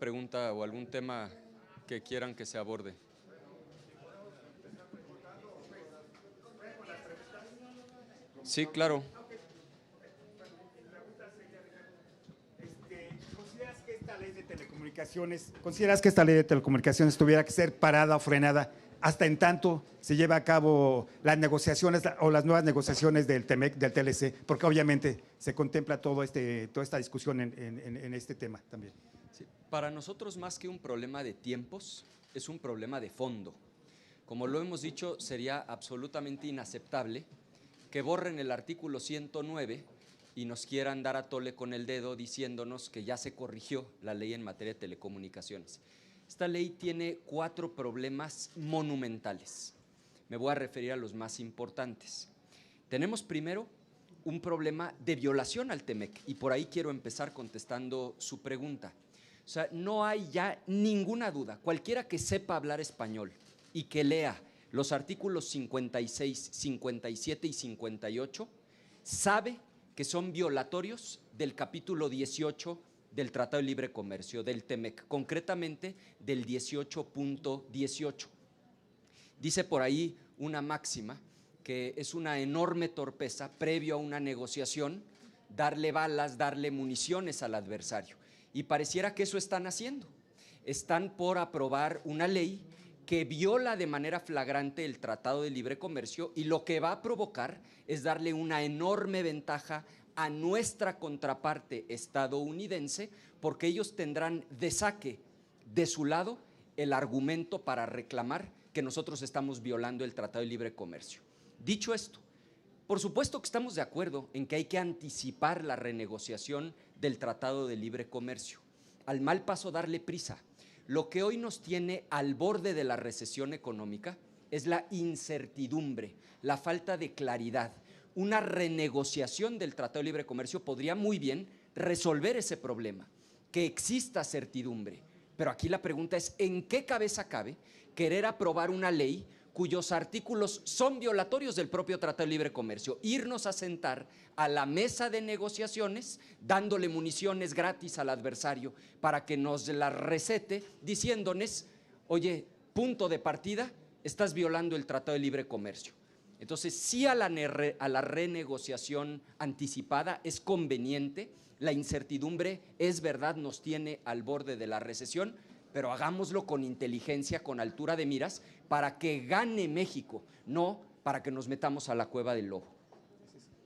pregunta o algún tema que quieran que se aborde. Sí, claro. ¿Consideras que esta ley de telecomunicaciones tuviera que ser parada o frenada hasta en tanto se lleva a cabo las negociaciones o las nuevas negociaciones del TEMEC, del TLC? Porque obviamente se contempla toda esta discusión en este tema también. Sí, para nosotros, más que un problema de tiempos, es un problema de fondo. Como lo hemos dicho, sería absolutamente inaceptable que borren el artículo 109 y nos quieran dar a tole con el dedo diciéndonos que ya se corrigió la ley en materia de telecomunicaciones. Esta ley tiene 4 problemas monumentales. Me voy a referir a los más importantes. Tenemos primero un problema de violación al TEMEC y por ahí quiero empezar contestando su pregunta. O sea, no hay ya ninguna duda, cualquiera que sepa hablar español y que lea los artículos 56, 57 y 58, sabe que son violatorios del capítulo 18 del Tratado de Libre Comercio, del TEMEC, concretamente del 18.18. Dice por ahí una máxima que es una enorme torpeza previo a una negociación darle balas, darle municiones al adversario. Y pareciera que eso están haciendo. Están por aprobar una ley que viola de manera flagrante el Tratado de Libre Comercio y lo que va a provocar es darle una enorme ventaja a nuestra contraparte estadounidense, porque ellos tendrán de saque de su lado el argumento para reclamar que nosotros estamos violando el Tratado de Libre Comercio. Dicho esto, por supuesto que estamos de acuerdo en que hay que anticipar la renegociación del Tratado de Libre Comercio. Al mal paso darle prisa. Lo que hoy nos tiene al borde de la recesión económica es la incertidumbre, la falta de claridad. Una renegociación del Tratado de Libre Comercio podría muy bien resolver ese problema, que exista certidumbre. Pero aquí la pregunta es, ¿en qué cabeza cabe querer aprobar una ley cuyos artículos son violatorios del propio Tratado de Libre Comercio? Irnos a sentar a la mesa de negociaciones dándole municiones gratis al adversario para que nos la recete diciéndonos, oye, punto de partida, estás violando el Tratado de Libre Comercio. Entonces, sí a la renegociación anticipada es conveniente. La incertidumbre, es verdad, nos tiene al borde de la recesión, pero hagámoslo con inteligencia, con altura de miras, para que gane México, no para que nos metamos a la cueva del lobo.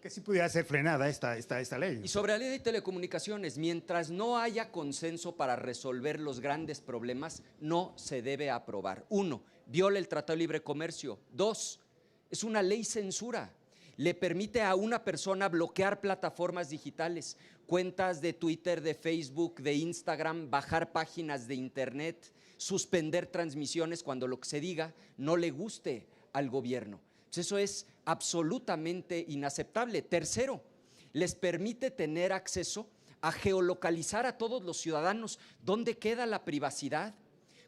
Que sí pudiera ser frenada esta ley. Y sobre la ley de telecomunicaciones, mientras no haya consenso para resolver los grandes problemas, no se debe aprobar. 1, viola el Tratado de Libre Comercio. 2, es una ley censura. Le permite a una persona bloquear plataformas digitales, cuentas de Twitter, de Facebook, de Instagram, bajar páginas de internet, suspender transmisiones cuando lo que se diga no le guste al gobierno. Eso es absolutamente inaceptable. Tercero, les permite tener acceso a geolocalizar a todos los ciudadanos. ¿Dónde queda la privacidad?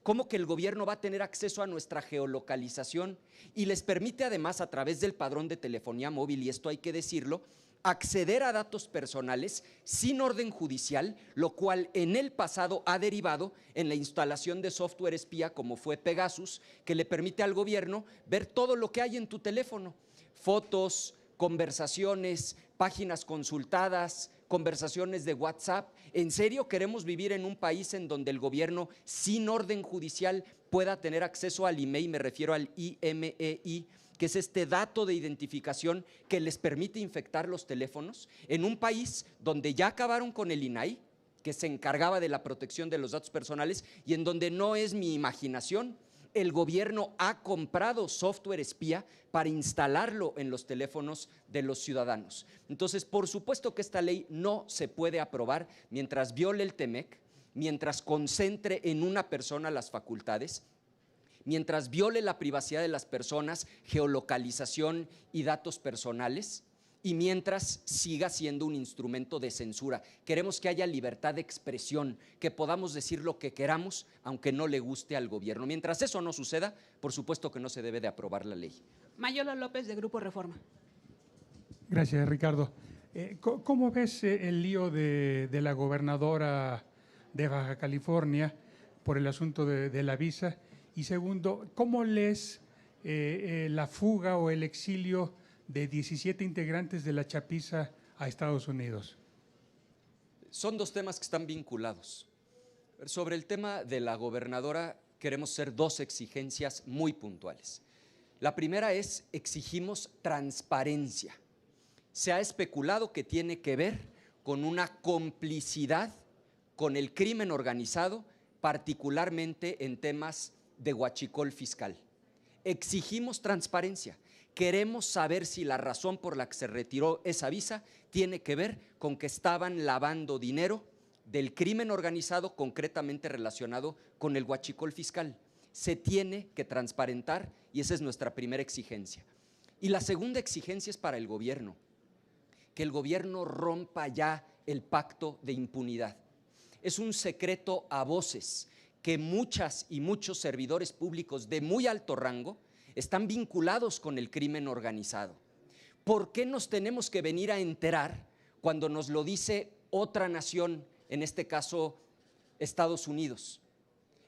¿Cómo que el gobierno va a tener acceso a nuestra geolocalización? Y les permite además, a través del padrón de telefonía móvil, y esto hay que decirlo, acceder a datos personales sin orden judicial, lo cual en el pasado ha derivado en la instalación de software espía como fue Pegasus, que le permite al gobierno ver todo lo que hay en tu teléfono, fotos, conversaciones, páginas consultadas, conversaciones de WhatsApp. ¿En serio queremos vivir en un país en donde el gobierno sin orden judicial pueda tener acceso al IMEI? Me refiero al IMEI, que es este dato de identificación que les permite infectar los teléfonos, en un país donde ya acabaron con el INAI, que se encargaba de la protección de los datos personales, y en donde no es mi imaginación, el gobierno ha comprado software espía para instalarlo en los teléfonos de los ciudadanos. Entonces, por supuesto que esta ley no se puede aprobar mientras viole el TEMEC, mientras concentre en una persona las facultades, mientras viole la privacidad de las personas, geolocalización y datos personales, y mientras siga siendo un instrumento de censura. Queremos que haya libertad de expresión, que podamos decir lo que queramos, aunque no le guste al gobierno. Mientras eso no suceda, por supuesto que no se debe de aprobar la ley. Mayolo López, de Grupo Reforma. Gracias, Ricardo. ¿Cómo ves el lío de la gobernadora de Baja California por el asunto de la visa? Y segundo, ¿cómo lees la fuga o el exilio de 17 integrantes de la chapiza a Estados Unidos? Son dos temas que están vinculados. Sobre el tema de la gobernadora, queremos hacer dos exigencias muy puntuales. La primera es, exigimos transparencia. Se ha especulado que tiene que ver con una complicidad con el crimen organizado, particularmente en temas de huachicol fiscal. Exigimos transparencia. Queremos saber si la razón por la que se retiró esa visa tiene que ver con que estaban lavando dinero del crimen organizado, concretamente relacionado con el huachicol fiscal. Se tiene que transparentar y esa es nuestra primera exigencia. Y la segunda exigencia es para el gobierno, que el gobierno rompa ya el pacto de impunidad. Es un secreto a voces que muchas y muchos servidores públicos de muy alto rango están vinculados con el crimen organizado. ¿Por qué nos tenemos que venir a enterar cuando nos lo dice otra nación, en este caso Estados Unidos?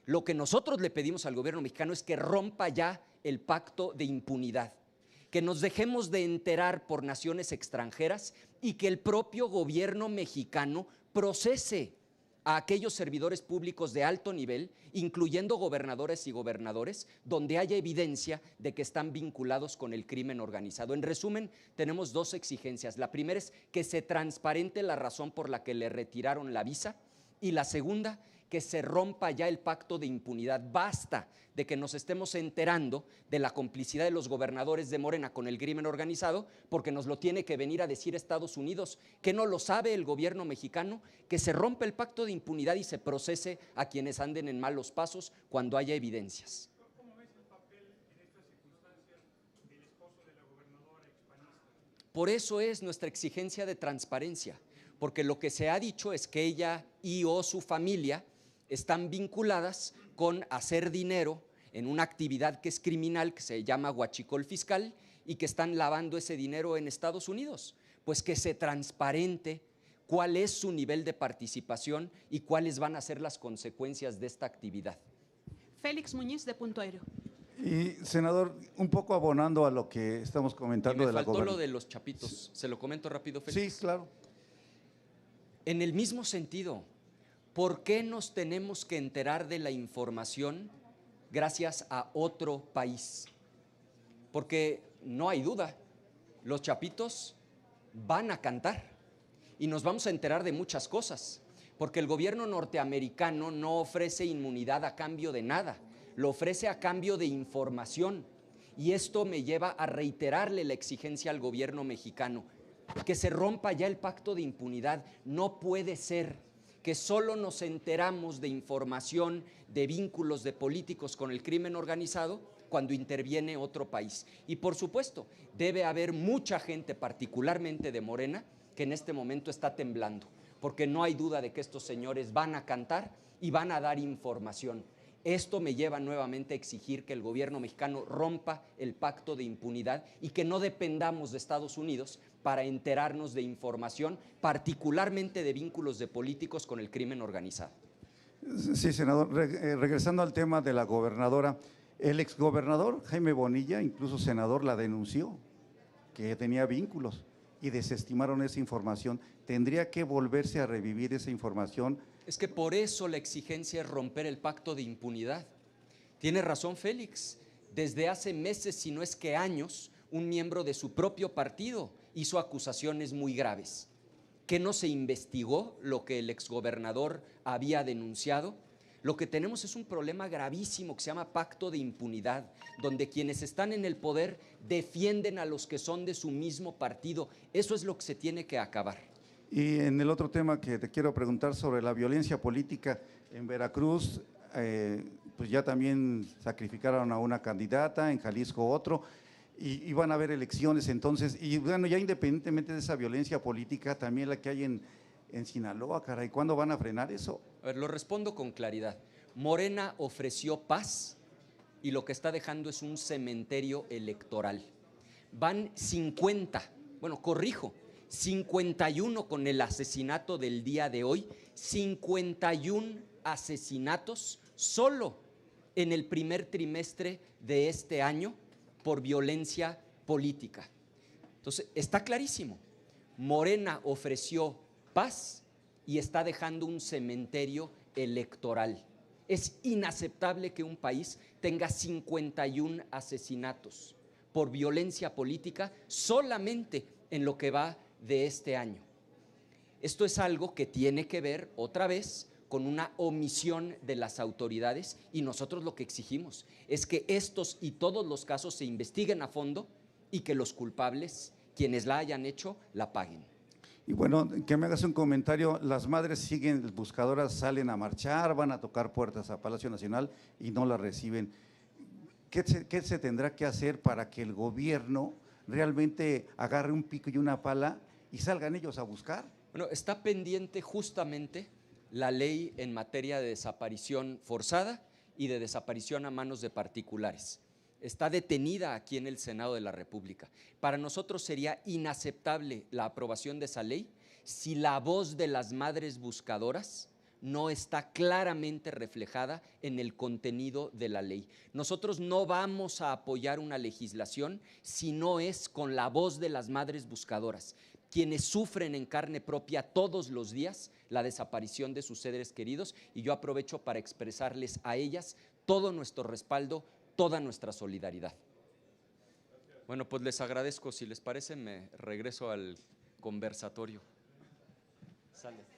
Lo que nosotros le pedimos al gobierno mexicano es que rompa ya el pacto de impunidad, que nos dejemos de enterar por naciones extranjeras y que el propio gobierno mexicano procese a aquellos servidores públicos de alto nivel, incluyendo gobernadores y gobernadores, donde haya evidencia de que están vinculados con el crimen organizado. En resumen, tenemos dos exigencias. La primera es que se transparente la razón por la que le retiraron la visa y la segunda, que se rompa ya el pacto de impunidad. Basta de que nos estemos enterando de la complicidad de los gobernadores de Morena con el crimen organizado, porque nos lo tiene que venir a decir Estados Unidos, que no lo sabe el gobierno mexicano, que se rompe el pacto de impunidad y se procese a quienes anden en malos pasos cuando haya evidencias. ¿Cómo ves el papel en estas circunstancias del esposo de la gobernadora expanista? Por eso es nuestra exigencia de transparencia, porque lo que se ha dicho es que ella y o su familia están vinculadas con hacer dinero en una actividad que es criminal, que se llama huachicol fiscal, y que están lavando ese dinero en Estados Unidos. Pues que se transparente cuál es su nivel de participación y cuáles van a ser las consecuencias de esta actividad. Félix Muñiz, de Punto Aéreo. Y, senador, un poco abonando a lo que estamos comentando Y me de la faltó lo gobernación. de los chapitos. ¿Se lo comento rápido, Félix? Sí, claro. En el mismo sentido, ¿por qué nos tenemos que enterar de la información gracias a otro país? Porque no hay duda, los chapitos van a cantar y nos vamos a enterar de muchas cosas, porque el gobierno norteamericano no ofrece inmunidad a cambio de nada, lo ofrece a cambio de información. Y esto me lleva a reiterarle la exigencia al gobierno mexicano, que se rompa ya el pacto de impunidad. No puede ser que solo nos enteramos de información, de vínculos de políticos con el crimen organizado cuando interviene otro país. Y por supuesto, debe haber mucha gente, particularmente de Morena, que en este momento está temblando, porque no hay duda de que estos señores van a cantar y van a dar información. Esto me lleva nuevamente a exigir que el gobierno mexicano rompa el pacto de impunidad y que no dependamos de Estados Unidos para enterarnos de información, particularmente de vínculos de políticos con el crimen organizado. Sí, senador, regresando al tema de la gobernadora, el exgobernador Jaime Bonilla, incluso senador, la denunció, que tenía vínculos y desestimaron esa información. ¿Tendría que volverse a revivir esa información? Es que por eso la exigencia es romper el pacto de impunidad. Tiene razón Félix, desde hace meses, si no es que años, un miembro de su propio partido hizo acusaciones muy graves. ¿Que no se investigó lo que el exgobernador había denunciado? Lo que tenemos es un problema gravísimo que se llama pacto de impunidad, donde quienes están en el poder defienden a los que son de su mismo partido. Eso es lo que se tiene que acabar. Y en el otro tema que te quiero preguntar sobre la violencia política en Veracruz, pues ya también sacrificaron a una candidata, en Jalisco otro, y van a haber elecciones entonces, y bueno, ya independientemente de esa violencia política, también la que hay en Sinaloa, caray, ¿cuándo van a frenar eso? A ver, lo respondo con claridad. Morena ofreció paz y lo que está dejando es un cementerio electoral. Van 51 con el asesinato del día de hoy, 51 asesinatos solo en el primer trimestre de este año por violencia política. Entonces, está clarísimo. Morena ofreció paz y está dejando un cementerio electoral. Es inaceptable que un país tenga 51 asesinatos por violencia política solamente en lo que va de este año. Esto es algo que tiene que ver otra vez con una omisión de las autoridades, y nosotros lo que exigimos es que estos y todos los casos se investiguen a fondo y que los culpables, quienes la hayan hecho, la paguen. Y bueno, que me hagas un comentario, las madres siguen, las buscadoras salen a marchar, van a tocar puertas a Palacio Nacional y no las reciben. ¿Qué se tendrá que hacer para que el gobierno realmente agarre un pico y una pala y salgan ellos a buscar? Bueno, está pendiente justamente la ley en materia de desaparición forzada y de desaparición a manos de particulares. Está detenida aquí en el Senado de la República. Para nosotros sería inaceptable la aprobación de esa ley si la voz de las madres buscadoras no está claramente reflejada en el contenido de la ley. Nosotros no vamos a apoyar una legislación si no es con la voz de las madres buscadoras, quienes sufren en carne propia todos los días la desaparición de sus seres queridos, y yo aprovecho para expresarles a ellas todo nuestro respaldo, toda nuestra solidaridad. Bueno, pues les agradezco. Si les parece, me regreso al conversatorio. Sale.